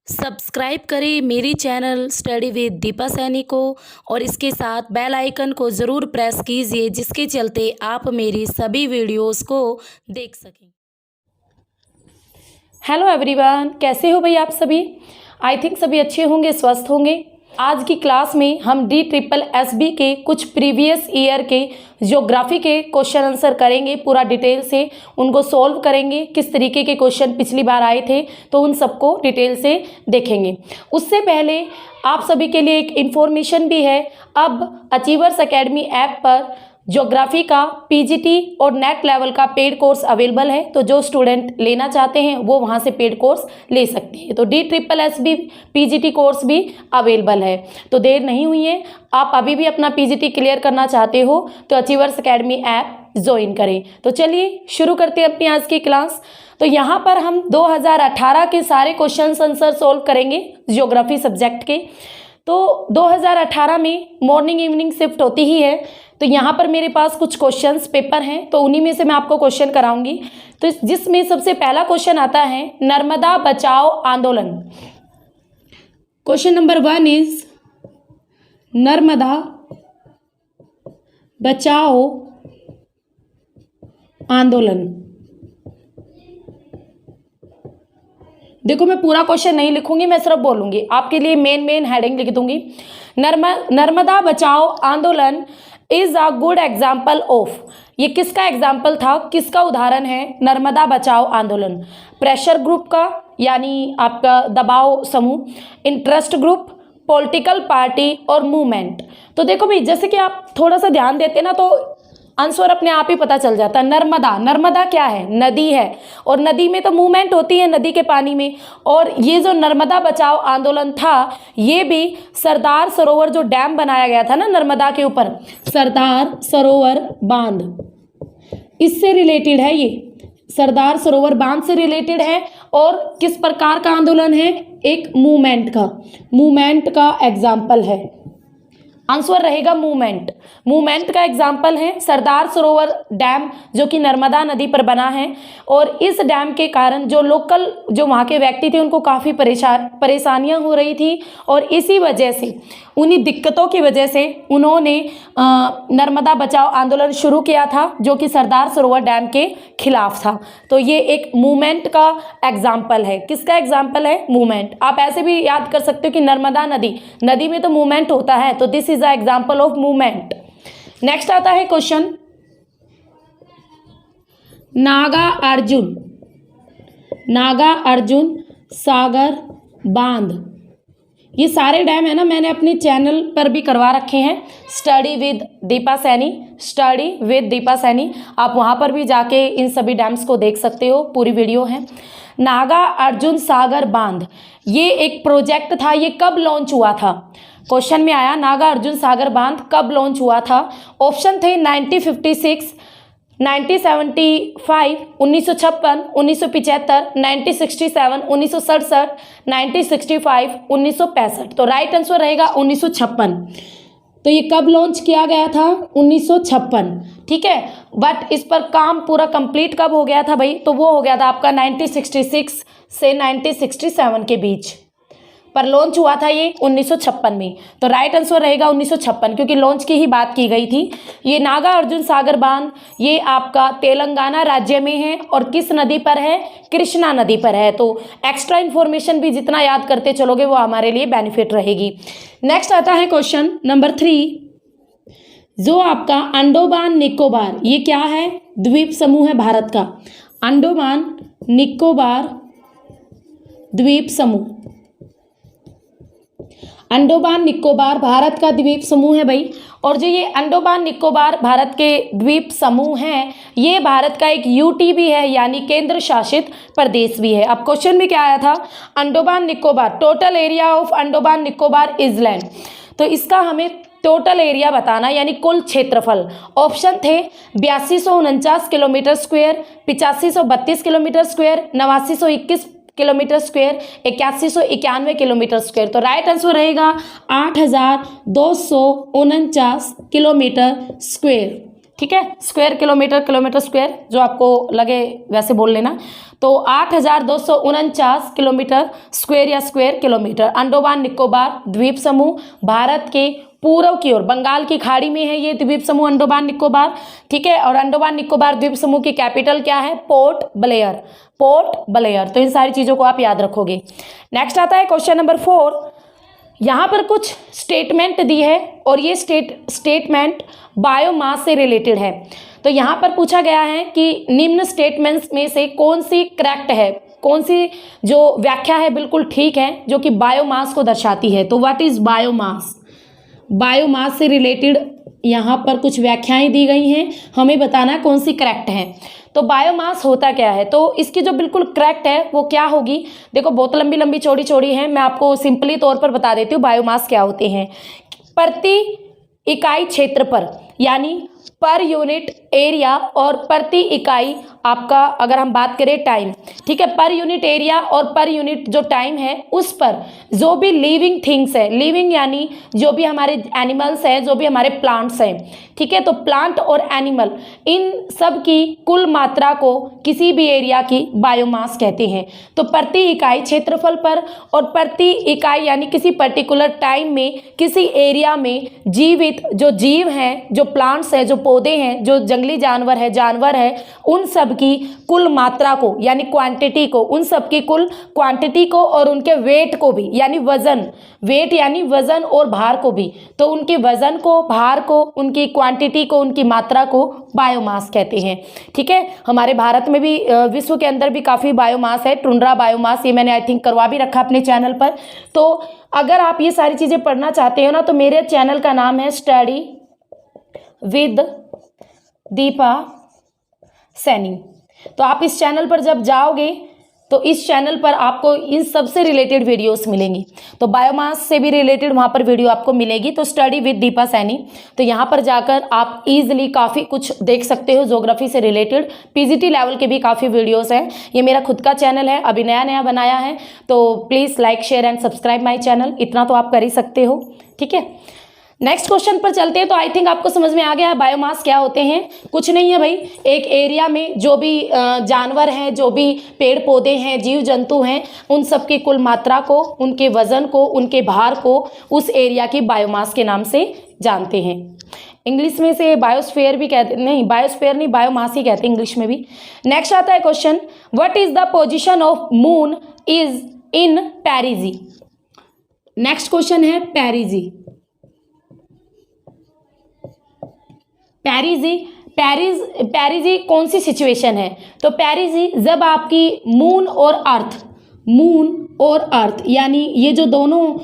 Subscribe करें मेरी channel study with Deepa Saini को और इसके साथ बेल आइकन को ज़रूर प्रेस कीजिए जिसके चलते आप मेरी सभी वीडियोस को देख सकें। हेलो एवरीवन, कैसे हो भाई आप सभी। आई थिंक सभी अच्छे होंगे, स्वस्थ होंगे। आज की क्लास में हम DSSB के कुछ प्रीवियस ईयर के ज्योग्राफी के क्वेश्चन आंसर करेंगे, पूरा डिटेल से उनको सॉल्व करेंगे। किस तरीके के क्वेश्चन पिछली बार आए थे तो उन सबको डिटेल से देखेंगे। उससे पहले आप सभी के लिए एक इन्फॉर्मेशन भी है। अब अचीवर्स एकेडमी ऐप पर ज्योग्राफी का PGT और नेट लेवल का पेड कोर्स अवेलेबल है, तो जो स्टूडेंट लेना चाहते हैं वो वहाँ से पेड कोर्स ले सकते हैं। तो DSSB PGT कोर्स भी अवेलेबल है, तो देर नहीं हुई है। आप अभी भी अपना PGT क्लियर करना चाहते हो तो अचीवर्स एकेडमी ऐप ज्वाइन करें। तो चलिए शुरू करते हैं अपनी आज की क्लास। तो यहाँ पर हम 2018 के सारे क्वेश्चन आंसर सोल्व करेंगे ज्योग्राफी सब्जेक्ट के। तो 2018 में मॉर्निंग इवनिंग शिफ्ट होती ही है, तो यहाँ पर मेरे पास कुछ क्वेश्चंस पेपर हैं, तो उन्हीं में से मैं आपको क्वेश्चन कराऊंगी। तो जिसमें सबसे पहला क्वेश्चन आता है नर्मदा बचाओ आंदोलन। क्वेश्चन नंबर 1 इज नर्मदा बचाओ आंदोलन। देखो, मैं पूरा क्वेश्चन नहीं लिखूंगी, मैं सिर्फ बोलूंगी, आपके लिए मेन हेडिंग लिख दूंगी। नर्मदा बचाओ आंदोलन is a good example of. ये किसका एग्जाम्पल था, किसका उदाहरण है नर्मदा बचाओ आंदोलन? प्रेशर ग्रुप का, यानी आपका दबाव समूह, इंटरेस्ट ग्रुप, पॉलिटिकल पार्टी और मूवमेंट। तो देखो भाई, जैसे कि आप थोड़ा सा ध्यान देते ना तो आंसर अपने आप ही पता चल जाता है। नर्मदा क्या है? नदी है, और नदी में तो मूवमेंट होती है नदी के पानी में। और ये जो नर्मदा बचाओ आंदोलन था, ये भी सरदार सरोवर जो डैम बनाया गया था ना नर्मदा के ऊपर, सरदार सरोवर बांध, इससे रिलेटेड है। ये सरदार सरोवर बांध से रिलेटेड है। और किस प्रकार का आंदोलन है? एक मूवमेंट का एग्जाम्पल है। आंसर रहेगा मूवमेंट का एग्जाम्पल है सरदार सरोवर डैम, जो कि नर्मदा नदी पर बना है। और इस डैम के कारण जो वहाँ के व्यक्ति थे उनको काफ़ी परेशानियाँ हो रही थी, और इसी वजह से, उन्हीं दिक्कतों की वजह से उन्होंने नर्मदा बचाओ आंदोलन शुरू किया था, जो कि सरदार सरोवर डैम के खिलाफ था। तो ये एक मूवमेंट का एग्जाम्पल है। किसका एग्जाम्पल है? मूवमेंट। आप ऐसे भी याद कर सकते हो कि नर्मदा नदी में तो मूवमेंट होता है, तो this is a example of movement. Next आता है क्वेश्चन नागा अर्जुन सागर बांध। ये सारे डैम है ना, मैंने अपने चैनल पर भी करवा रखे हैं, स्टडी विद दीपा सैनी। आप वहाँ पर भी जाके इन सभी डैम्स को देख सकते हो, पूरी वीडियो है। नागा अर्जुन सागर बांध, ये एक प्रोजेक्ट था। ये कब लॉन्च हुआ था? क्वेश्चन में आया नागा अर्जुन सागर बांध कब लॉन्च हुआ था। ऑप्शन थे 1956, 1975, 1956, 1975, 1967, 1967, 1965, 1965। तो राइट आंसर रहेगा 1956। तो ये कब लॉन्च किया गया था? 1956। ठीक है, बट इस पर काम पूरा कंप्लीट कब हो गया था भाई? तो वो हो गया था आपका 1966 से 1967 के बीच, पर लॉन्च हुआ था ये 1956 में। तो राइट आंसर रहेगा 1956, क्योंकि लॉन्च की ही बात की गई थी। ये नागा अर्जुन सागर बांध ये आपका तेलंगाना राज्य में है, और किस नदी पर है? कृष्णा नदी पर है। तो एक्स्ट्रा इन्फॉर्मेशन भी जितना याद करते चलोगे वो हमारे लिए बेनिफिट रहेगी। नेक्स्ट आता है क्वेश्चन नंबर 3, जो आपका अंडोमान निकोबार, ये क्या है? द्वीप समूह है भारत का। अंडोमान निकोबार द्वीप समूह, अंडोमान निकोबार भारत का द्वीप समूह है भाई। और जो ये अंडोमान निकोबार भारत के द्वीप समूह हैं, ये भारत का एक UT भी है, यानी केंद्र शासित प्रदेश भी है। अब क्वेश्चन में क्या आया था? Andaman Nicobar, total area of Andaman Nicobar island. तो इसका हमें टोटल एरिया बताना, यानी कुल क्षेत्रफल। ऑप्शन थे 8249 kilometre square, 8532 kilometre square, 8921 kilometre square, 8191 kilometre square. तो राइट आंसर रहेगा 8249 किलोमीटर स्क्वायर। ठीक है, स्क्वायर किलोमीटर, किलोमीटर स्क्वायर जो आपको लगे वैसे बोल लेना। तो 8,249 किलोमीटर स्क्वायर या स्क्वायर किलोमीटर। अंडमान निकोबार द्वीप समूह भारत के पूर्व की ओर बंगाल की खाड़ी में है ये द्वीप समूह अंडमान निकोबार, ठीक है। और अंडमान निकोबार द्वीप समूह की कैपिटल क्या है? Port Blair, port Blair. तो इन सारी चीज़ों को आप याद रखोगे। नेक्स्ट आता है क्वेश्चन नंबर 4। यहाँ पर कुछ स्टेटमेंट दी है और ये स्टेटमेंट बायोमास से रिलेटेड है। तो यहाँ पर पूछा गया है कि निम्न स्टेटमेंट्स में से कौन सी करेक्ट है, कौन सी जो व्याख्या है बिल्कुल ठीक है जो कि बायोमास को दर्शाती है। तो व्हाट इज बायोमास? बायोमास से रिलेटेड यहाँ पर कुछ व्याख्याएं दी गई हैं, हमें बताना है कौन सी करेक्ट है। तो बायोमास होता क्या है? तो इसकी जो बिल्कुल करेक्ट है वो क्या होगी? देखो बहुत लंबी लंबी चौड़ी चौड़ी है, मैं आपको सिंपली तौर पर बता देती हूँ बायोमास क्या होते हैं। प्रति इकाई क्षेत्र पर, यानी पर यूनिट एरिया और प्रति इकाई आपका अगर हम बात करें टाइम, ठीक है, पर यूनिट एरिया और पर यूनिट जो टाइम है उस पर जो भी लिविंग थिंग्स है, लिविंग यानी जो भी हमारे एनिमल्स है, जो भी हमारे प्लांट्स हैं, ठीक है, तो प्लांट और एनिमल इन सब की कुल मात्रा को किसी भी एरिया की बायोमास कहते हैं। तो प्रति इकाई क्षेत्रफल पर और प्रति इकाई यानी किसी पर्टिकुलर टाइम में किसी एरिया में जीवित जो जीव हैं, जो प्लांट्स हैं, जो पौधे हैं, जो जंगली जानवर है, उन सब की कुल मात्रा को यानी क्वांटिटी को, उन सब की कुल क्वांटिटी को और उनके वेट को भी यानी वजन, वेट यानी वजन और भार को भी, तो उनके वजन को, भार को, उनकी क्वांटिटी को, उनकी मात्रा को बायोमास कहते हैं। ठीक है, हमारे भारत में भी विश्व के अंदर भी काफ़ी बायोमास है, टुंड्रा बायोमास, ये मैंने आई थिंक करवा भी रखा अपने चैनल पर। तो अगर आप ये सारी चीज़ें पढ़ना चाहते हो ना, तो मेरे चैनल का नाम है स्टडी विद दीपा सैनी। तो आप इस चैनल पर जब जाओगे तो इस चैनल पर आपको इन सब से रिलेटेड वीडियोस मिलेंगी। तो बायोमास से भी रिलेटेड वहाँ पर वीडियो आपको मिलेगी। तो स्टडी विद दीपा सैनी, तो यहाँ पर जाकर आप इजीली काफ़ी कुछ देख सकते हो ज्योग्राफी से रिलेटेड। पीजीटी लेवल के भी काफ़ी वीडियोस हैं। ये मेरा खुद का चैनल है, अभी नया नया बनाया है, तो please like share and subscribe my channel, इतना तो आप कर ही सकते हो। ठीक है, नेक्स्ट क्वेश्चन पर चलते हैं। तो आई थिंक आपको समझ में आ गया है बायोमास क्या होते हैं। कुछ नहीं है भाई, एक एरिया में जो भी जानवर हैं, जो भी पेड़ पौधे हैं, जीव जंतु हैं, उन सब की कुल मात्रा को, उनके वजन को, उनके भार को उस एरिया की बायोमास के नाम से जानते हैं। इंग्लिश में से बायोस्फीयर भी कहते, नहीं बायोस्फीयर नहीं, बायोमास ही कहते हैं इंग्लिश में भी। नेक्स्ट आता है question, what is the position of moon is in पेरिजी। Next question है पेरिजी। पेरिजी कौन सी सिचुएशन है? तो पेरिजी जब आपकी मून और अर्थ यानी ये जो दोनों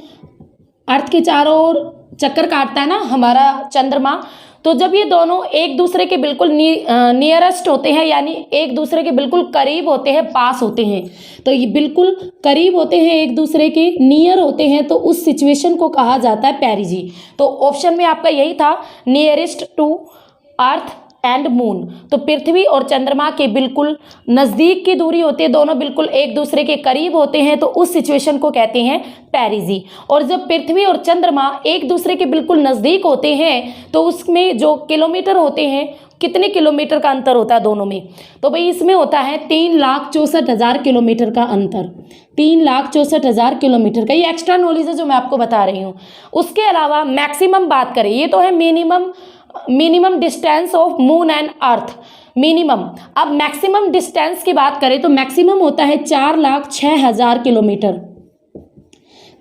अर्थ के चारों ओर चक्कर काटता है ना हमारा चंद्रमा, तो जब ये दोनों एक दूसरे के बिल्कुल नियरेस्ट होते हैं, यानी एक दूसरे के बिल्कुल करीब होते हैं, पास होते हैं, तो ये बिल्कुल करीब होते हैं, एक दूसरे के नियर होते हैं, तो उस सिचुएशन को कहा जाता है पेरिजी। तो ऑप्शन में आपका यही था, nearest to earth and moon. तो पृथ्वी और चंद्रमा के बिल्कुल नज़दीक की दूरी होती है, दोनों बिल्कुल एक दूसरे के करीब होते हैं, तो उस सिचुएशन को कहते हैं पेरिजी। और जब पृथ्वी और चंद्रमा एक दूसरे के बिल्कुल नज़दीक होते हैं तो उसमें जो किलोमीटर होते हैं, कितने किलोमीटर का अंतर होता है दोनों में? तो भाई इसमें होता है 3,64,000 किलोमीटर का अंतर, 3,64,000 किलोमीटर का। ये एक्स्ट्रा नॉलेज है जो मैं आपको बता रही हूँ। उसके अलावा मैक्सिमम बात करें, ये तो है minimum distance of moon and earth, minimum. अब मैक्सिमम डिस्टेंस की बात करें तो मैक्सिमम होता है 4,06,000 किलोमीटर।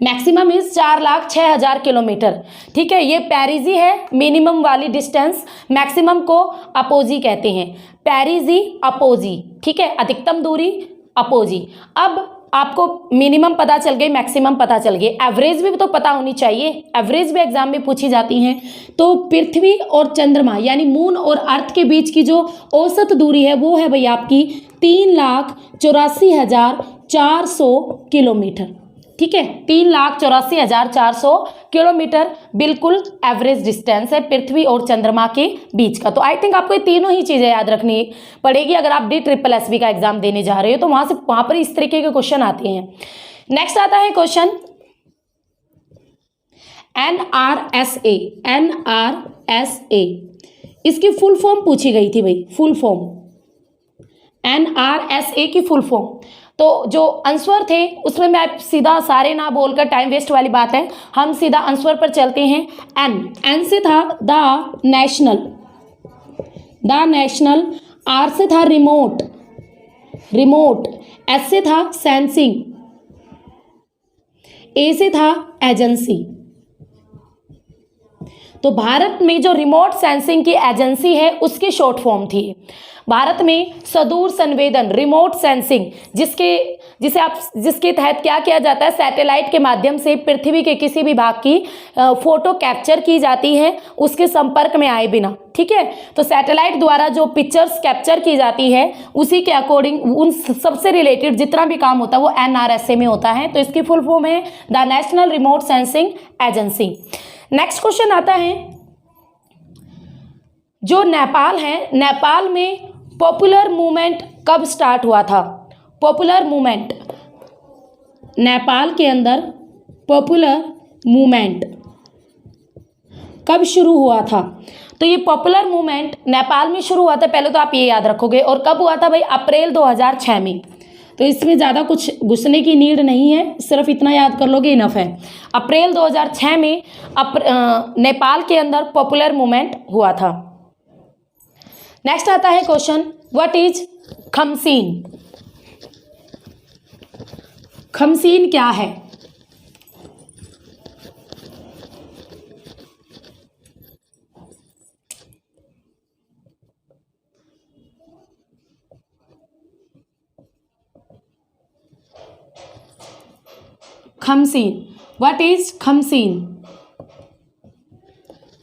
Maximum is 4,06,000 kilometre. ठीक है, ये पेरिजी है मिनिमम वाली डिस्टेंस, मैक्सिमम को अपोजी कहते हैं, पेरिजी अपोजी। ठीक है, अधिकतम दूरी अपोजी। अब आपको मिनिमम पता चल गई, मैक्सिमम पता चल गई, एवरेज भी तो पता होनी चाहिए, एवरेज भी एग्जाम में पूछी जाती हैं। तो पृथ्वी और चंद्रमा यानी मून और अर्थ के बीच की जो औसत दूरी है वो है भाई आपकी 3,84,400 किलोमीटर। ठीक है, 3,84,400 किलोमीटर बिल्कुल एवरेज डिस्टेंस है पृथ्वी और चंद्रमा के बीच का। तो आई थिंक आपको ये तीनों ही चीज़ें याद रखनी पड़ेगी अगर आप DSSB का एग्जाम देने जा रहे हो, तो वहाँ पर इस तरीके के क्वेश्चन आते हैं। नेक्स्ट आता है क्वेश्चन NRSA। इसकी फुल फॉर्म पूछी गई थी भाई, फुल फॉर्म, NRSA की फुल फॉर्म। तो जो आंसर थे उसमें मैं सीधा सारे ना बोलकर टाइम वेस्ट वाली बात है, हम सीधा आंसर पर चलते हैं। एन से था द नेशनल, आर से था रिमोट, एस से था सेंसिंग, ए से था एजेंसी। तो भारत में जो रिमोट सेंसिंग की एजेंसी है उसकी शॉर्ट फॉर्म थी। भारत में सुदूर संवेदन, रिमोट सेंसिंग, जिसके तहत क्या किया जाता है, सैटेलाइट के माध्यम से पृथ्वी के किसी भी भाग की फोटो कैप्चर की जाती है उसके संपर्क में आए बिना। ठीक है, तो सैटेलाइट द्वारा जो पिक्चर्स कैप्चर की जाती है उसी के अकॉर्डिंग उन सबसे रिलेटेड जितना भी काम होता है वो NRSA में होता है। तो इसकी फुल फॉर्म है the national remote sensing agency. Next question आता है, जो नेपाल है, नेपाल में पॉपुलर मूवमेंट कब स्टार्ट हुआ था? पॉपुलर मूवमेंट, नेपाल के अंदर पॉपुलर मूवमेंट कब शुरू हुआ था? तो ये पॉपुलर मूवमेंट नेपाल में शुरू हुआ था, पहले तो आप ये याद रखोगे। और कब हुआ था भाई? अप्रैल 2006 में। तो इसमें ज़्यादा कुछ घुसने की नीड नहीं है, सिर्फ इतना याद कर लोगे इनफ है। अप्रैल 2006 में नेपाल के अंदर पॉपुलर मूवमेंट हुआ था। नेक्स्ट आता है क्वेश्चन, व्हाट इज खमसीन? खमसीन क्या है? खमसीन, व्हाट इज खमसीन?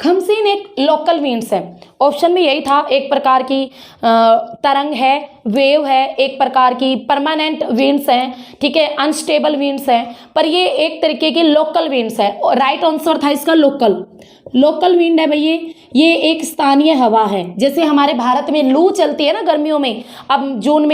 खमसीन एक लोकल विंड्स है। ऑप्शन में यही था, एक प्रकार की तरंग है, वेव है, एक प्रकार की परमानेंट विंड्स हैं, ठीक है, अनस्टेबल विंड्स हैं, पर ये एक तरीके की लोकल विंड्स है। और राइट आंसर था इसका लोकल विंड है भैया। ये एक स्थानीय हवा है। जैसे हमारे भारत में लू चलती है ना गर्मियों में, अब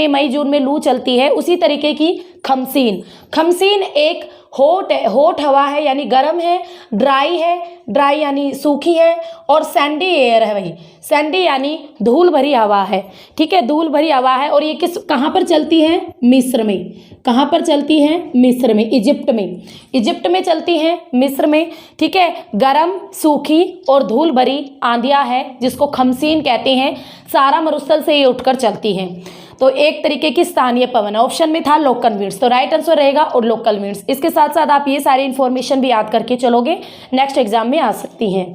मई जून में लू चलती है, उसी तरीके की खमसीन एक हॉट हवा है, यानी गर्म है, ड्राई यानी सूखी है, और सैंडी एयर है भाई। सैंडी यानी धूल भरी हवा है, ठीक है, धूल भरी हवा है। और ये कहाँ पर चलती है? मिस्र में। कहाँ पर चलती है? मिस्र में, इजिप्ट में चलती है, मिस्र में, ठीक है। गर्म, सूखी और धूल भरी आंधियाँ है जिसको खमसीन कहते हैं। सारा मरुस्थल से ये उठकर चलती हैं। तो एक तरीके की स्थानीय पवन है। ऑप्शन में था लोकल विंड्स, तो राइट आंसर रहेगा और लोकल विंड्स। इसके साथ साथ आप ये सारी इन्फॉर्मेशन भी याद करके चलोगे, नेक्स्ट एग्जाम में आ सकती हैं।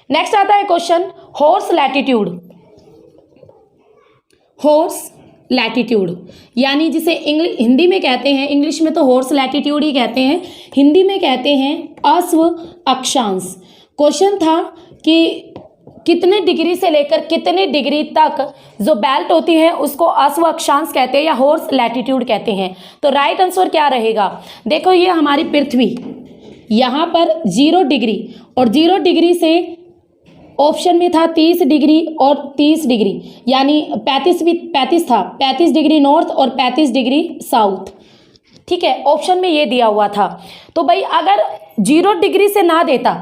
नेक्स्ट आता है क्वेश्चन, हॉर्स लैटिट्यूड यानी जिसे हिंदी में कहते हैं, इंग्लिश में तो हॉर्स लैटिट्यूड ही कहते हैं, हिंदी में कहते हैं अश्व अक्षांश। क्वेश्चन था कि कितने डिग्री से लेकर कितने डिग्री तक जो बेल्ट होती है उसको अश्व अक्षांश कहते हैं या हॉर्स लैटिट्यूड कहते हैं। तो राइट आंसर क्या रहेगा? देखो, ये हमारी पृथ्वी, यहाँ पर 0 डिग्री और 0 डिग्री से ऑप्शन में था 30 डिग्री और 30 डिग्री, यानी 35 था, 35 डिग्री नॉर्थ और 35 डिग्री साउथ, ठीक है, ऑप्शन में ये दिया हुआ था। तो भाई अगर 0 डिग्री से ना देता,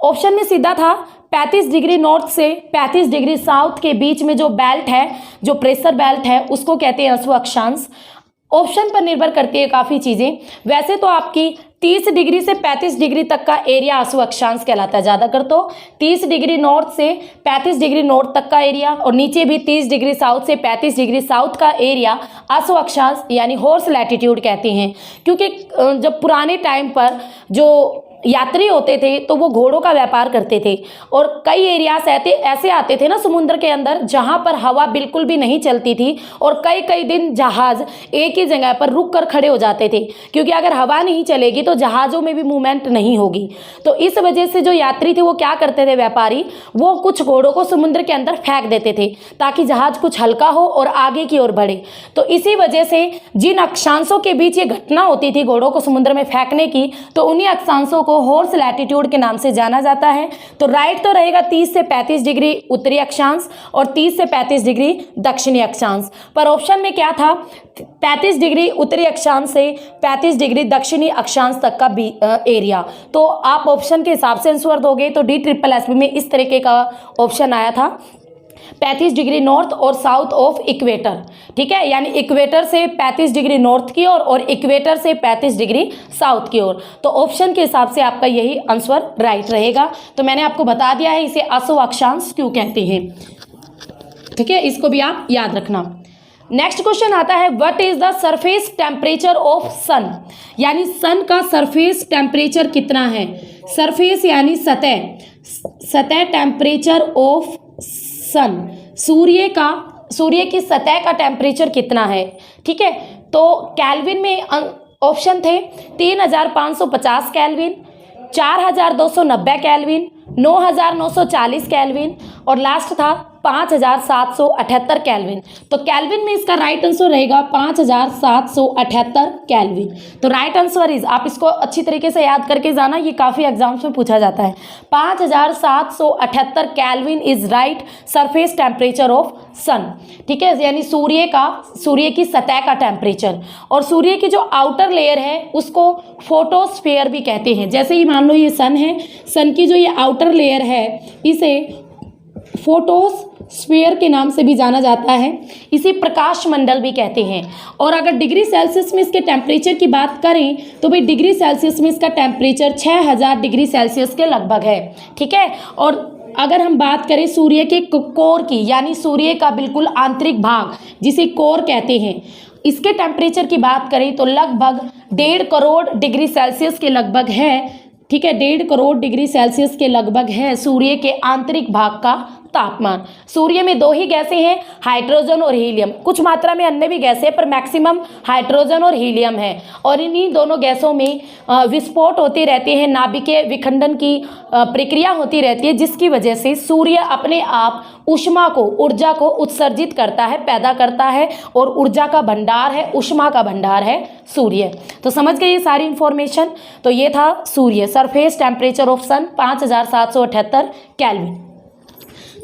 ऑप्शन में सीधा था 35 डिग्री नॉर्थ से 35 डिग्री साउथ के बीच में जो बेल्ट है, जो प्रेशर बेल्ट है, उसको कहते हैं अश्व अक्षांश। ऑप्शन पर निर्भर करती है काफ़ी चीज़ें। वैसे तो आपकी 30 डिग्री से 35 डिग्री तक का एरिया अश्व अक्षांश कहलाता है। ज़्यादातर तो 30 डिग्री नॉर्थ से 35 डिग्री नॉर्थ तक का एरिया और नीचे भी 30 डिग्री साउथ से 35 डिग्री साउथ का एरिया अश्व अक्षांश यानी हॉर्स लैटिट्यूड कहते हैं। क्योंकि जब पुराने टाइम पर जो यात्री होते थे तो वो घोड़ों का व्यापार करते थे और कई एरियाज ऐसे आते थे ना समुद्र के अंदर जहाँ पर हवा बिल्कुल भी नहीं चलती थी और कई दिन जहाज़ एक ही जगह पर रुक कर खड़े हो जाते थे, क्योंकि अगर हवा नहीं चलेगी तो जहाज़ों में भी मूवमेंट नहीं होगी। तो इस वजह से जो यात्री थे वो क्या करते थे, व्यापारी, वो कुछ घोड़ों को समुद्र के अंदर फेंक देते थे ताकि जहाज़ कुछ हल्का हो और आगे की ओर बढ़े। तो इसी वजह से जिन अक्षांशों के बीच ये घटना होती थी घोड़ों को समुद्र में फेंकने की, तो उन्हीं अक्षांशों को को हॉर्स लैटिट्यूड के नाम से जाना जाता है। तो राइट तो रहेगा 30 से 35 डिग्री उत्तरी अक्षांश और 30 से 35 डिग्री दक्षिणी अक्षांश। पर ऑप्शन में क्या था, 35 डिग्री उत्तरी अक्षांश से 35 डिग्री दक्षिणी अक्षांश तक का एरिया। तो आप ऑप्शन के हिसाब से आंसर दोगे तो DSSB में इस तरीके का ऑप्शन आया था, 35 डिग्री नॉर्थ और साउथ ऑफ इक्वेटर। ठीक है, यानी इक्वेटर से 35 डिग्री नॉर्थ की ओर और इक्वेटर से 35 डिग्री साउथ की ओर। तो ऑप्शन के हिसाब से आपका यही आंसर राइट रहेगा। तो मैंने आपको बता दिया है इसे असो अक्षांश क्यों कहते हैं। ठीक है, इसको भी आप याद रखना। नेक्स्ट क्वेश्चन आता है, what is the surface temperature of sun, यानी सन का सरफेस टेम्परेचर कितना है। सरफेस यानी सतह, सतह टेम्परेचर ऑफ सन, सूर्य की सतह का टेम्परेचर कितना है। ठीक है, तो केल्विन में ऑप्शन थे 3550 केल्विन, 4290 केल्विन, 9940 केल्विन और लास्ट था 5778 केल्विन। तो केल्विन में इसका राइट आंसर रहेगा 5778 केल्विन। तो राइट आंसर इज, आप इसको अच्छी तरीके से याद करके जाना, ये काफ़ी एग्जाम्स में पूछा जाता है। 5778 kelvin is right surface temperature of sun. ठीक है, यानी सूर्य की सतह का टेम्परेचर। और सूर्य की जो आउटर लेयर है उसको फोटोस्फीयर भी कहते हैं। जैसे ही मान लो ये सन है, सन की जो ये आउटर लेयर है इसे फोटोस्फीयर के नाम से भी जाना जाता है, इसे प्रकाश मंडल भी कहते हैं। और अगर डिग्री सेल्सियस में इसके टेम्परेचर की बात करें तो भाई डिग्री सेल्सियस में इसका टेम्परेचर 6000 डिग्री सेल्सियस के लगभग है। ठीक है, और अगर हम बात करें सूर्य के कोर की, यानी सूर्य का बिल्कुल आंतरिक भाग जिसे कोर कहते हैं, इसके टेम्परेचर की बात करें तो लगभग 1.5 करोड़ डिग्री सेल्सियस के लगभग है। ठीक है, 1.5 करोड़ डिग्री सेल्सियस के लगभग है सूर्य के आंतरिक भाग का तापमान। सूर्य में 2 ही गैसें हैं, हाइड्रोजन और हीलियम। कुछ मात्रा में अन्य भी गैसें पर मैक्सिमम हाइड्रोजन और हीलियम है। और इन्हीं दोनों गैसों में विस्फोट होते रहते हैं, नाभिकीय विखंडन की प्रक्रिया होती रहती है, जिसकी वजह से सूर्य अपने आप ऊर्जा को उत्सर्जित करता है, पैदा करता है। और ऊर्जा का भंडार है, ऊष्मा का भंडार है सूर्य। तो समझ गए ये सारी इंफॉर्मेशन। तो ये था सूर्य, surface temperature of sun 5778 kelvin.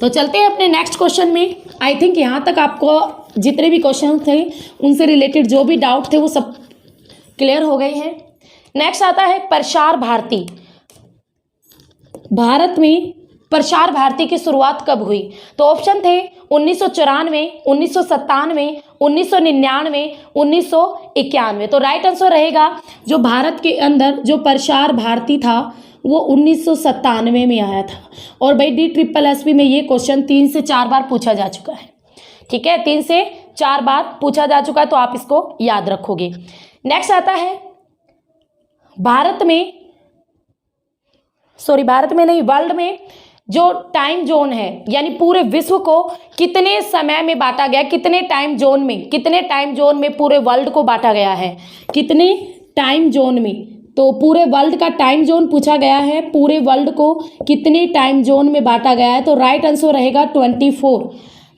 तो चलते हैं अपने नेक्स्ट क्वेश्चन में। आई थिंक यहाँ तक आपको जितने भी क्वेश्चन थे उनसे रिलेटेड जो भी डाउट थे वो सब क्लियर हो गए हैं। नेक्स्ट आता है प्रसार भारती। भारत में प्रसार भारती की शुरुआत कब हुई। तो ऑप्शन थे 1994, 1997, 1999, 1991। तो राइट आंसर रहेगा जो भारत के अंदर जो प्रसार भारती था वो 1997 में आया था। और भाई DSSB में ये क्वेश्चन 3 से 4 बार पूछा जा चुका है। ठीक है, 3 से 4 बार पूछा जा चुका है, तो आप इसको याद रखोगे। नेक्स्ट आता है भारत में नहीं, वर्ल्ड में जो टाइम जोन है, यानी पूरे विश्व को कितने समय में बांटा गया, कितने टाइम जोन में पूरे वर्ल्ड को बांटा गया है, कितने टाइम जोन में। तो पूरे वर्ल्ड का टाइम जोन पूछा गया है, पूरे वर्ल्ड को कितने टाइम जोन में बांटा गया है। तो राइट आंसर रहेगा 24।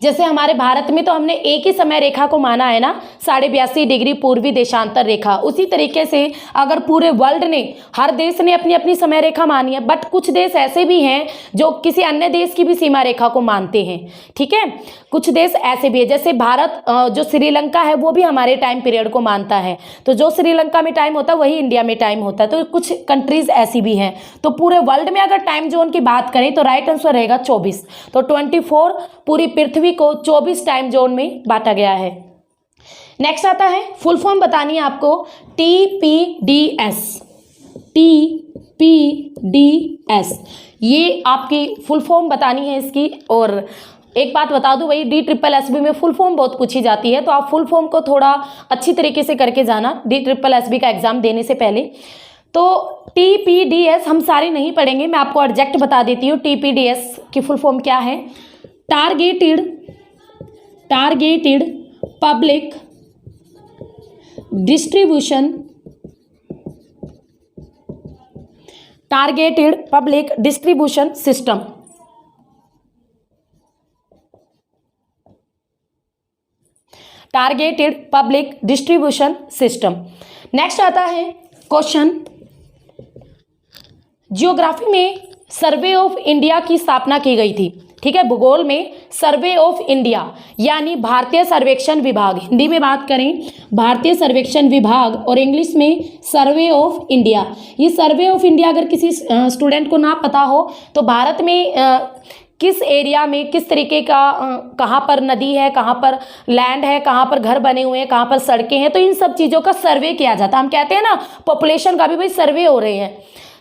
जैसे हमारे भारत में तो हमने एक ही समय रेखा को माना है ना, 82.5 डिग्री पूर्वी देशांतर रेखा। उसी तरीके से अगर पूरे वर्ल्ड ने, हर देश ने अपनी अपनी समय रेखा मानी है, बट कुछ देश ऐसे भी हैं जो किसी अन्य देश की भी सीमा रेखा को मानते हैं। ठीक है, कुछ देश ऐसे भी है, जैसे भारत जो श्रीलंका है वो भी हमारे टाइम पीरियड को मानता है। तो जो श्रीलंका में टाइम होता है वही इंडिया में टाइम होता है। तो कुछ कंट्रीज ऐसी भी हैं। तो पूरे वर्ल्ड में अगर टाइम जोन की बात करें तो राइट आंसर रहेगा 24। तो 24 पूरी पृथ्वी को 24 टाइम जोन में बांटा गया है। नेक्स्ट आता है, फुल फॉर्म बतानी है आपको, TPDS। ये आपकी फुल फॉर्म बतानी है इसकी। और एक बात बता दूं भाई, DSSB में फुल फॉर्म बहुत पूछी जाती है, तो आप फुल फॉर्म को थोड़ा अच्छी तरीके से करके जाना DSSB का एग्जाम देने से पहले। तो TPDS हम सारे नहीं पढ़ेंगे, मैं आपको एग्जैक्ट बता देती हूँ TPDS की फुल फॉर्म क्या है। Targeted public distribution system. Targeted public distribution system. Next आता है क्वेश्चन, जियोग्राफी में सर्वे ऑफ इंडिया की स्थापना की गई थी। ठीक है, भूगोल में सर्वे ऑफ इंडिया यानी भारतीय सर्वेक्षण विभाग, हिंदी में बात करें भारतीय सर्वेक्षण विभाग और इंग्लिश में सर्वे ऑफ इंडिया। ये सर्वे ऑफ इंडिया अगर किसी स्टूडेंट को ना पता हो तो भारत में किस एरिया में किस तरीके का कहाँ पर नदी है, कहाँ पर लैंड है, कहाँ पर घर बने हुए हैं, कहाँ पर सड़कें हैं, तो इन सब चीज़ों का सर्वे किया जाता है। हम कहते हैं ना पॉपुलेशन का भी भाई सर्वे हो रहे हैं।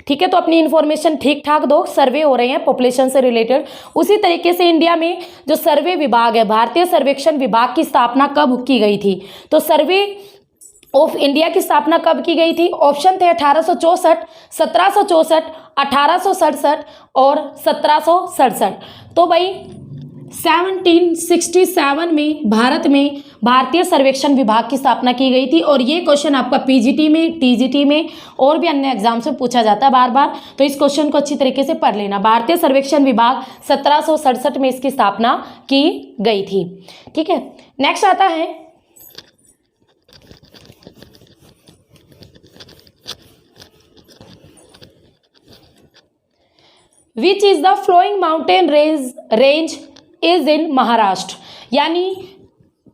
ठीक है, तो अपनी इन्फॉर्मेशन ठीक ठाक दो, सर्वे हो रहे हैं पॉपुलेशन से रिलेटेड। उसी तरीके से इंडिया में जो सर्वे विभाग है, भारतीय सर्वेक्षण विभाग की स्थापना कब की गई थी? तो सर्वे ऑफ इंडिया की स्थापना कब की गई थी? ऑप्शन थे 1864, 1764, 1867 और 1767। तो भाई 1767 में भारत में भारतीय सर्वेक्षण विभाग की स्थापना की गई थी। और ये क्वेश्चन आपका पीजीटी में, टीजीटी में और भी अन्य एग्जाम से पूछा जाता है बार बार, तो इस क्वेश्चन को अच्छी तरीके से पढ़ लेना। भारतीय सर्वेक्षण विभाग 1767 में इसकी स्थापना की गई थी। ठीक है, नेक्स्ट आता है which is the flowing mountain range is in Maharashtra. यानी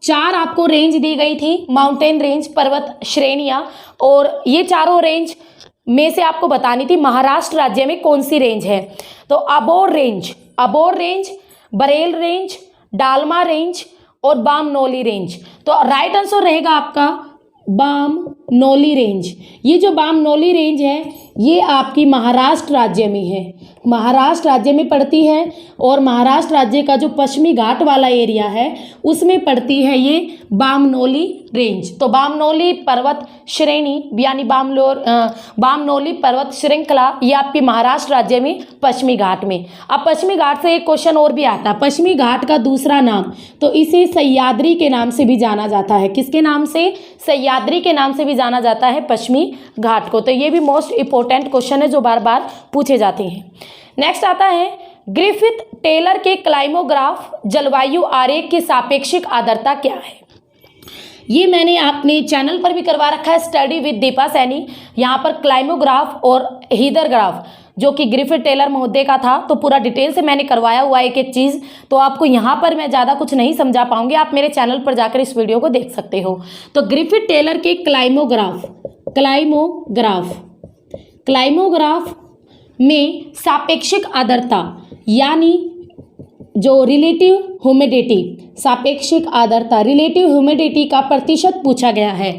4 आपको रेंज दी गई थी, माउंटेन रेंज, पर्वत श्रेणियां, और ये चारों रेंज में से आपको बतानी थी महाराष्ट्र राज्य में कौन सी रेंज है। तो Abor range, Barail range, Dalma range और बामनोली रेंज। तो राइट आंसर रहेगा आपका बामनोली रेंज। ये जो बामनोली रेंज है ये आपकी महाराष्ट्र राज्य में है, महाराष्ट्र राज्य में पड़ती है, और महाराष्ट्र राज्य का जो पश्चिमी घाट वाला एरिया है उसमें पड़ती है ये बामनोली रेंज। तो बामनोली पर्वत श्रेणी यानी बामनोली पर्वत श्रृंखला ये आपकी महाराष्ट्र राज्य में पश्चिमी घाट में। अब पश्चिमी घाट से एक क्वेश्चन और भी आता है, पश्चिमी घाट का दूसरा नाम, तो इसे सह्याद्री के नाम से भी जाना जाता है। किसके नाम से? सह्याद्री के नाम से भी जाना जाता है पश्चिमी घाट को। तो ये भी मोस्ट इंपॉर्टेंट क्वेश्चन है जो बार बार पूछे जाते हैं। नेक्स्ट आता है ग्रिफिथ टेलर के क्लाइमोग्राफ जलवायु आरेख की सापेक्षिक आर्द्रता क्या है? ये मैंने अपने चैनल पर भी करवा रखा है, स्टडी विद दीपा सैनी। यहाँ पर क्लाइमोग्राफ और हीदरग्राफ जो कि ग्रिफिथ टेलर महोदय का था, तो पूरा डिटेल से मैंने करवाया हुआ एक एक चीज़, तो आपको यहाँ पर मैं ज़्यादा कुछ नहीं समझा पाऊंगी, आप मेरे चैनल पर जाकर इस वीडियो को देख सकते हो। तो ग्रिफिथ टेलर के क्लाइमोग्राफ में सापेक्षिक आर्द्रता यानी जो रिलेटिव ह्यूमिडिटी, सापेक्षिक आर्द्रता रिलेटिव ह्यूमिडिटी का प्रतिशत पूछा गया है।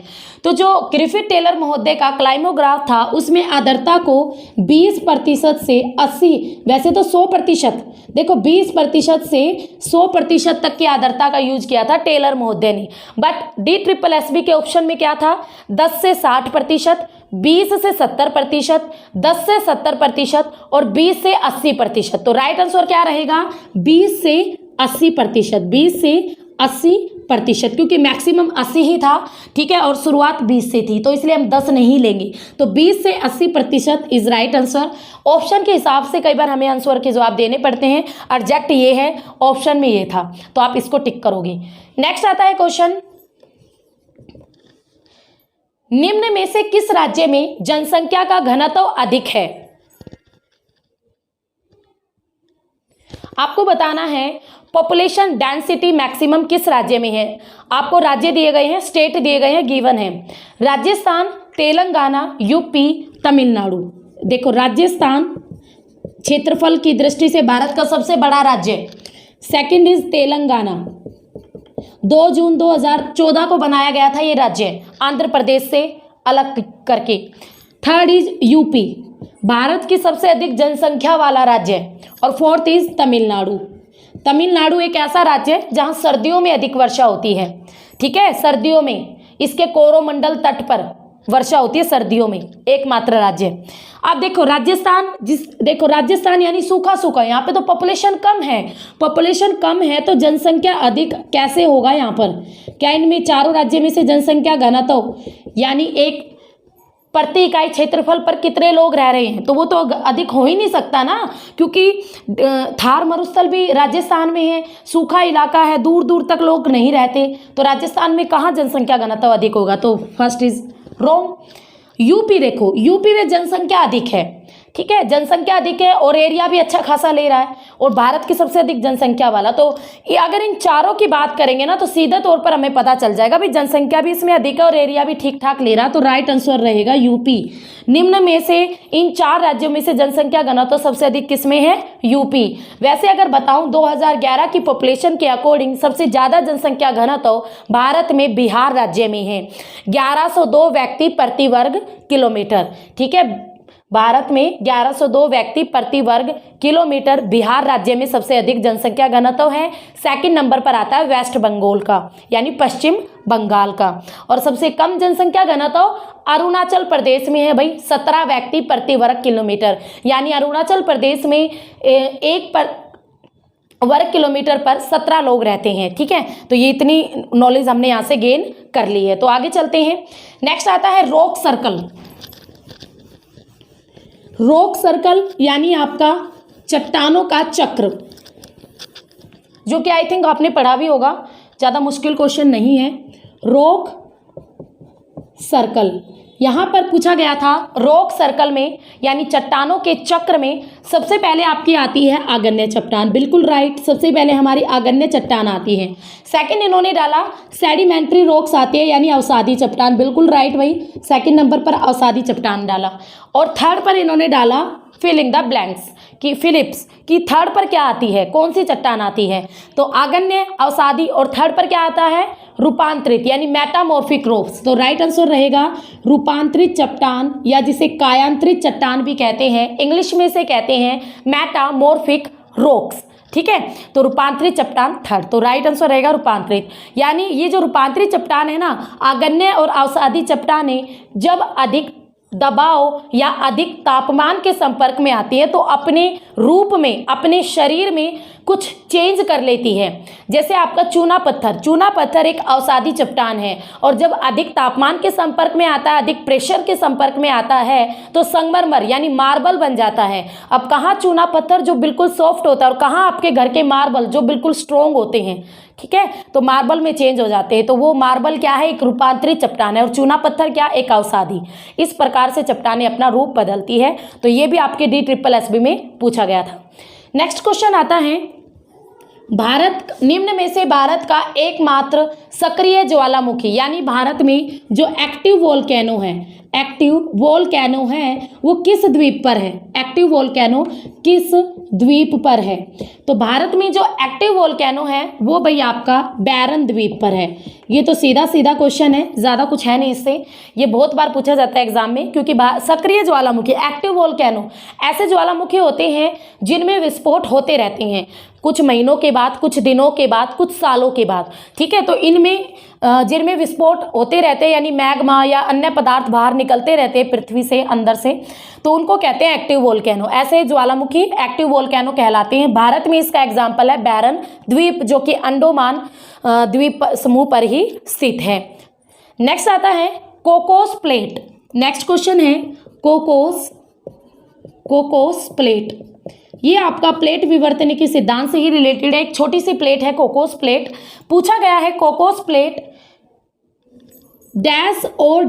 तो जो ग्रिफिथ टेलर महोदय का क्लाइमोग्राफ था उसमें आर्द्रता को 20% से 80, वैसे तो 100%, देखो 20% से 100% तक की आर्द्रता का यूज किया था टेलर महोदय ने। बट DSSB के ऑप्शन में क्या था? 10 से 60%, 20 से 70%, 10 से 70% और 20 से 80%। तो राइट आंसर क्या रहेगा? 20 से 80%, 20 से 80%, क्योंकि मैक्सिमम 80 ही था। ठीक है, और शुरुआत 20 से थी, तो इसलिए हम 10 नहीं लेंगे। तो 20 से 80% इज राइट आंसर। ऑप्शन के हिसाब से कई बार हमें आंसर के जवाब देने पड़ते हैं, एग्जैक्ट ये है, ऑप्शन में ये था, तो आप इसको टिक करोगे। नेक्स्ट आता है क्वेश्चन, निम्न में से किस राज्य में जनसंख्या का घनत्व अधिक है? आपको बताना है पॉपुलेशन डेंसिटी मैक्सिमम किस राज्य में है। आपको राज्य दिए गए हैं, स्टेट दिए गए हैं, गिवन है राजस्थान, तेलंगाना, यूपी, तमिलनाडु। देखो राजस्थान क्षेत्रफल की दृष्टि से भारत का सबसे बड़ा राज्य, सेकंड इज तेलंगाना, 2 जून 2014 को बनाया गया था ये राज्य आंध्र प्रदेश से अलग करके। थर्ड इज यूपी, भारत की सबसे अधिक जनसंख्या वाला राज्य, और फोर्थ इज तमिलनाडु। तमिलनाडु एक ऐसा राज्य है जहां सर्दियों में अधिक वर्षा होती है। ठीक है, सर्दियों में इसके कोरोमंडल तट पर वर्षा होती है, सर्दियों में एकमात्र राज्य। अब देखो राजस्थान यानी सूखा सूखा, यहाँ पे तो पॉपुलेशन कम है, तो जनसंख्या अधिक कैसे होगा यहाँ पर? क्या इनमें चारों राज्य में से जनसंख्या घनत्व यानी एक प्रति इकाई क्षेत्रफल पर कितने लोग रह रहे हैं, तो वो तो अधिक हो ही नहीं सकता ना, क्योंकि थार मरुस्थल भी राजस्थान में है, सूखा इलाका है, दूर दूर तक लोग नहीं रहते, तो राजस्थान में कहाँ जनसंख्या घनत्व अधिक होगा? तो फर्स्ट इज रॉन्ग। यूपी देखो, यूपी में जनसंख्या अधिक है। ठीक है, जनसंख्या अधिक है और एरिया भी अच्छा खासा ले रहा है और भारत की सबसे अधिक जनसंख्या वाला। तो ये अगर इन चारों की बात करेंगे ना तो सीधे तौर पर हमें पता चल जाएगा भाई जनसंख्या भी इसमें अधिक है और एरिया भी ठीक ठाक ले रहा है। तो राइट आंसर रहेगा यूपी। निम्न में से इन 4 राज्यों में से जनसंख्या घनत्व तो सबसे अधिक किसमें है? यूपी। वैसे अगर बताऊं 2011 की पॉपुलेशन के अकॉर्डिंग सबसे ज्यादा जनसंख्या घनत्व भारत में बिहार राज्य में है, 1102 व्यक्ति प्रति वर्ग किलोमीटर। ठीक है, भारत में 1102 व्यक्ति प्रति वर्ग किलोमीटर बिहार राज्य में सबसे अधिक जनसंख्या घनत्व है। सेकंड नंबर पर आता है वेस्ट बंगाल का यानी पश्चिम बंगाल का। और सबसे कम जनसंख्या घनत्व अरुणाचल प्रदेश में है भाई, 17 व्यक्ति प्रति वर्ग किलोमीटर। यानी अरुणाचल प्रदेश में एक वर्ग किलोमीटर पर 17 लोग रहते हैं। ठीक है, तो ये इतनी नॉलेज हमने यहाँ से गेन कर ली है। तो आगे चलते हैं। नेक्स्ट आता है रॉक सर्कल। रॉक सर्कल यानी आपका चट्टानों का चक्र, जो कि आई थिंक आपने पढ़ा भी होगा, ज़्यादा मुश्किल क्वेश्चन नहीं है। रॉक सर्कल यहाँ पर पूछा गया था। रॉक सर्कल में यानी चट्टानों के चक्र में सबसे पहले आपकी आती है आग्नेय चट्टान, बिल्कुल राइट, सबसे पहले हमारी आग्नेय चट्टान आती है। सेकंड इन्होंने डाला सेडिमेंट्री रॉक्स आती है यानी अवसादी चट्टान, बिल्कुल राइट भाई, सेकंड नंबर पर अवसादी चट्टान डाला। और थर्ड पर इन्होंने डाला फिलिंग द ब्लैंक्स कि फिलिप्स की थर्ड पर क्या आती है, कौन सी चट्टान आती है? तो आग्नेय, अवसादी और थर्ड पर क्या आता है? रूपांतरित यानी मेटामॉर्फिक रॉक्स। तो राइट आंसर रहेगा रूपांतरित चट्टान या जिसे कायांतरित चट्टान भी कहते हैं, इंग्लिश में से कहते हैं मेटामॉर्फिक रॉक्स। ठीक है, तो रूपांतरित चट्टान थर्ड। तो राइट आंसर रहेगा रूपांतरित। यानी ये जो रूपांतरित चट्टान है ना, आग्नेय और अवसादी चट्टानें जब अधिक दबाव या अधिक तापमान के संपर्क में आती है तो अपने रूप में, अपने शरीर में कुछ चेंज कर लेती है। जैसे आपका चूना पत्थर एक अवसादी चट्टान है और जब अधिक तापमान के संपर्क में आता है, अधिक प्रेशर के संपर्क में आता है तो संगमरमर यानी मार्बल बन जाता है। अब कहाँ चूना पत्थर जो बिल्कुल सॉफ्ट होता है और कहाँ आपके घर के मार्बल जो बिल्कुल स्ट्रोंग होते हैं, ठीक है, तो मार्बल में चेंज हो जाते हैं। तो वो मार्बल क्या है? एक रूपांतरित चट्टान है और चूना पत्थर क्या? एक अवसादी। इस प्रकार से चट्टानें अपना रूप बदलती है। तो ये भी आपके DSSB में पूछा गया था। नेक्स्ट क्वेश्चन आता है, भारत निम्न में से भारत का एकमात्र सक्रिय ज्वालामुखी यानी भारत में जो एक्टिव वोल्केनो है वो किस द्वीप पर है? एक्टिव वोल्केनो किस द्वीप पर है? तो भारत में जो एक्टिव वोल्केनो है वो भाई आपका बैरन द्वीप पर है। ये तो सीधा क्वेश्चन है, ज़्यादा कुछ है नहीं इससे। ये बहुत बार पूछा जाता है एग्जाम में, क्योंकि सक्रिय ज्वालामुखी एक्टिव वोल्केनो ऐसे ज्वालामुखी होते हैं जिनमें विस्फोट होते रहते हैं, कुछ महीनों के बाद, कुछ दिनों के बाद, कुछ सालों के बाद। ठीक है, तो इनमें जिनमें विस्फोट होते रहते हैं यानी मैग्मा या अन्य पदार्थ बाहर निकलते रहते हैं पृथ्वी से, अंदर से, तो उनको कहते हैं एक्टिव वोल्केनो। ऐसे ज्वालामुखी एक्टिव वोल्केनो कहलाते हैं। भारत में इसका एग्जाम्पल है बैरन द्वीप, जो कि अंडोमान द्वीप समूह पर ही स्थित है। नेक्स्ट आता है कोकोस प्लेट। नेक्स्ट क्वेश्चन है कोकोस प्लेट। ये आपका प्लेट विवर्तन के सिद्धांत से ही रिलेटेड है। एक छोटी सी प्लेट है कोकोस प्लेट। पूछा गया है कोकोस प्लेट डैश और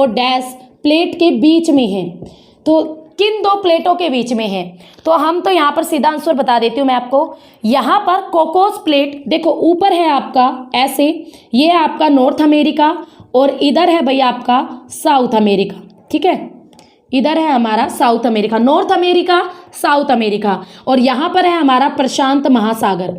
डैश प्लेट के बीच में है, तो किन दो प्लेटों के बीच में है? तो हम तो यहाँ पर सीधा आंसर बता देती हूँ मैं आपको। यहाँ पर कोकोस प्लेट देखो ऊपर है आपका ऐसे, ये है आपका नॉर्थ अमेरिका और इधर है भाई आपका साउथ अमेरिका। ठीक है, इधर है हमारा south America, north America, south America, और यहाँ पर है हमारा प्रशांत महासागर।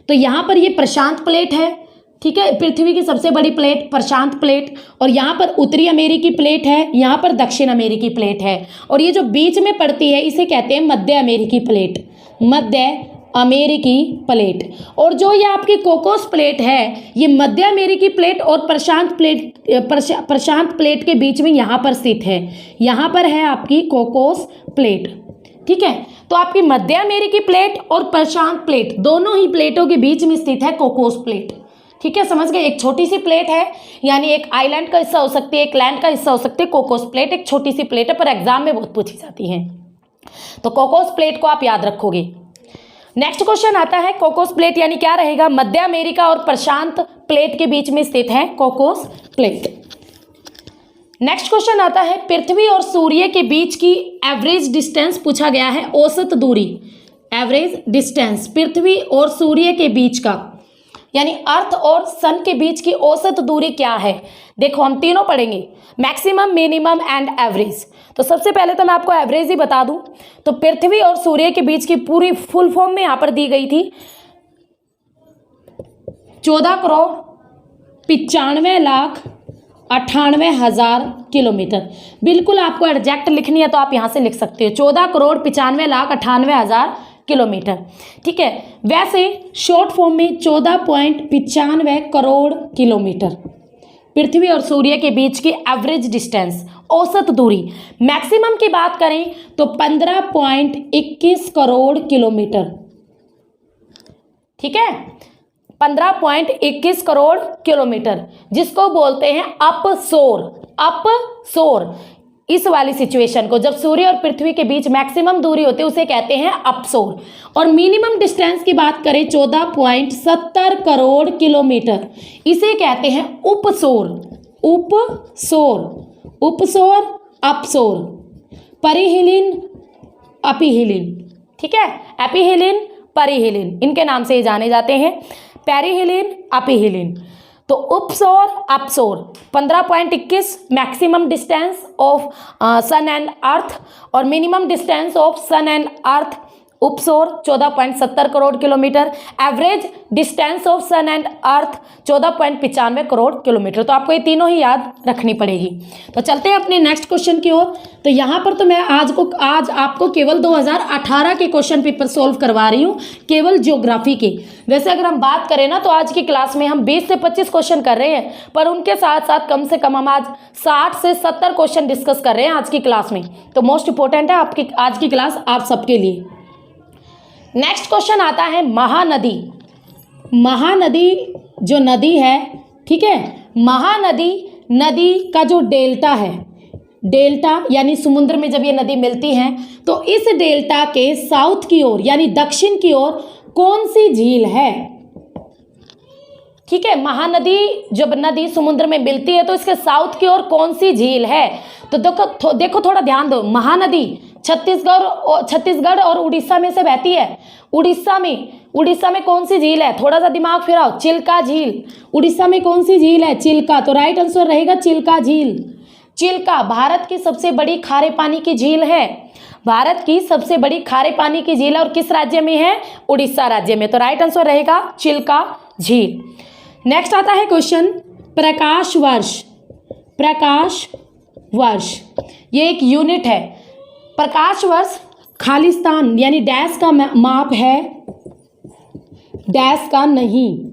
तो यहाँ पर ये प्रशांत प्लेट है, ठीक है, पृथ्वी की सबसे बड़ी प्लेट प्रशांत प्लेट, और यहाँ पर उत्तरी अमेरिकी प्लेट है, यहाँ पर दक्षिण अमेरिकी प्लेट है, और ये जो बीच में पड़ती है इसे कहते हैं मध्य अमेरिकी प्लेट, मध्य अमेरिकी प्लेट। और जो ये आपकी कोकोस प्लेट है ये मध्य अमेरिकी प्लेट और प्रशांत प्लेट के बीच में यहाँ पर स्थित है। यहाँ पर है आपकी कोकोस प्लेट। ठीक है, तो आपकी मध्य अमेरिकी प्लेट और प्रशांत प्लेट दोनों ही प्लेटों के बीच में स्थित है कोकोस प्लेट। ठीक है, समझ गए? एक छोटी सी प्लेट है, यानी एक आइलैंड का हिस्सा हो सकती है, एक लैंड का हिस्सा हो सकती है। कोकोस प्लेट एक छोटी सी प्लेट है, पर एग्जाम में बहुत पूछी जाती है, तो कोकोस प्लेट को आप याद रखोगे। नेक्स्ट क्वेश्चन आता है कोकोस प्लेट यानी क्या रहेगा? मध्य अमेरिका और प्रशांत प्लेट के बीच में स्थित है कोकोस प्लेट। नेक्स्ट क्वेश्चन आता है पृथ्वी और सूर्य के बीच की एवरेज डिस्टेंस पूछा गया है, औसत दूरी। एवरेज डिस्टेंस पृथ्वी और सूर्य के बीच का यानी अर्थ और सन के बीच की औसत दूरी क्या है। देखो हम तीनों पढ़ेंगे, मैक्सिमम, मिनिमम एंड एवरेज। तो सबसे पहले तो मैं आपको एवरेज ही बता दूं, तो पृथ्वी और सूर्य के बीच की पूरी फुल फॉर्म में यहां पर दी गई थी 14,95,98,000 किलोमीटर। बिल्कुल आपको एग्जैक्ट लिखनी है तो आप यहां से लिख सकते हो 14,95,98,000 किलोमीटर। ठीक है, वैसे शॉर्ट फॉर्म में 14.95 करोड़ किलोमीटर पृथ्वी और सूर्य के बीच की एवरेज डिस्टेंस, औसत दूरी। मैक्सिमम की बात करें तो 15.21 करोड़ किलोमीटर। ठीक है, 15.21 करोड़ किलोमीटर, जिसको बोलते हैं अपसोर। अपसोर इस वाली सिचुएशन को, जब सूर्य और पृथ्वी के बीच मैक्सिमम दूरी होती है, उसे कहते हैं अपसोर। और मिनिमम डिस्टेंस की बात करें 14.70 करोड़ किलोमीटर, इसे कहते हैं उपसोर। उपसोर, उपसोर, अपसोर, परिहिलीन, अपिहिलीन। ठीक है, एपिहिलीन, परिहिलीन, इनके नाम से ये जाने जाते हैं, पेरिहिलीन, अपिहिलीन। तो उपसौर, अपसौर 15.21 maximum distance of sun and earth, और minimum distance of sun and earth उपसौर 14.70 crore kilometre, average distance of sun and earth 14.95 crore kilometre. तो आपको ये तीनों ही याद रखनी पड़ेगी। तो चलते हैं अपने नेक्स्ट क्वेश्चन की ओर। तो यहाँ पर तो मैं आज आपको केवल 2018 के क्वेश्चन पेपर सोल्व करवा रही हूँ, केवल ज्योग्राफी के। वैसे अगर हम बात करें ना तो आज की क्लास में हम 20 से 25 क्वेश्चन कर रहे हैं, पर उनके साथ साथ कम से कम हम आज 60 से 70 क्वेश्चन डिस्कस कर रहे हैं आज की क्लास में। तो मोस्ट इंपॉर्टेंट है आपकी आज की क्लास आप सबके लिए। नेक्स्ट क्वेश्चन आता है महानदी। महानदी जो नदी है, ठीक है, महानदी नदी का जो डेल्टा है, डेल्टा यानी समुद्र में जब ये नदी मिलती है तो इस डेल्टा के साउथ की ओर यानी दक्षिण की ओर कौन सी झील है। ठीक है, महानदी जब नदी समुद्र में मिलती है तो इसके साउथ की ओर कौन सी झील है। तो देखो थोड़ा ध्यान दो, महानदी छत्तीसगढ़ और उड़ीसा में से बहती है। उड़ीसा में कौन सी झील है, थोड़ा सा दिमाग फिराओ, चिल्का झील। उड़ीसा में कौन सी झील है, चिल्का। तो राइट आंसर रहेगा चिल्का झील। चिल्का भारत की सबसे बड़ी खारे पानी की झील है, भारत की सबसे बड़ी खारे पानी की झील है, और किस राज्य में है, उड़ीसा राज्य में। तो राइट आंसर रहेगा चिल्का झील। नेक्स्ट आता है क्वेश्चन प्रकाश वर्ष। प्रकाश वर्ष ये एक यूनिट है। प्रकाश वर्ष खालिस्तान यानी डैश का माप है, डैश का नहीं।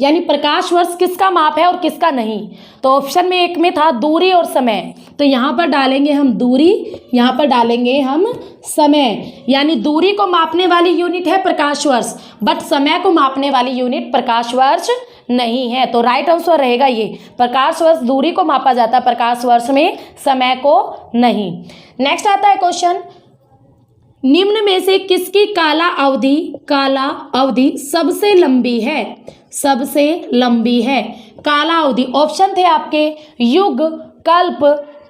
यानी प्रकाश वर्ष किसका माप है और किसका नहीं। तो ऑप्शन में एक में था दूरी और समय, तो यहाँ पर डालेंगे हम दूरी, यहाँ पर डालेंगे हम समय। यानी दूरी को मापने वाली यूनिट है प्रकाश वर्ष, बट समय को मापने वाली यूनिट प्रकाश वर्ष नहीं है। तो राइट आंसर रहेगा ये, प्रकाश वर्ष दूरी को मापा जाता है, प्रकाश वर्ष में समय को नहीं। नेक्स्ट आता है क्वेश्चन निम्न में से किसकी काला अवधि सबसे लंबी है। सबसे लंबी है काला अवधि। ऑप्शन थे आपके युग, कल्प,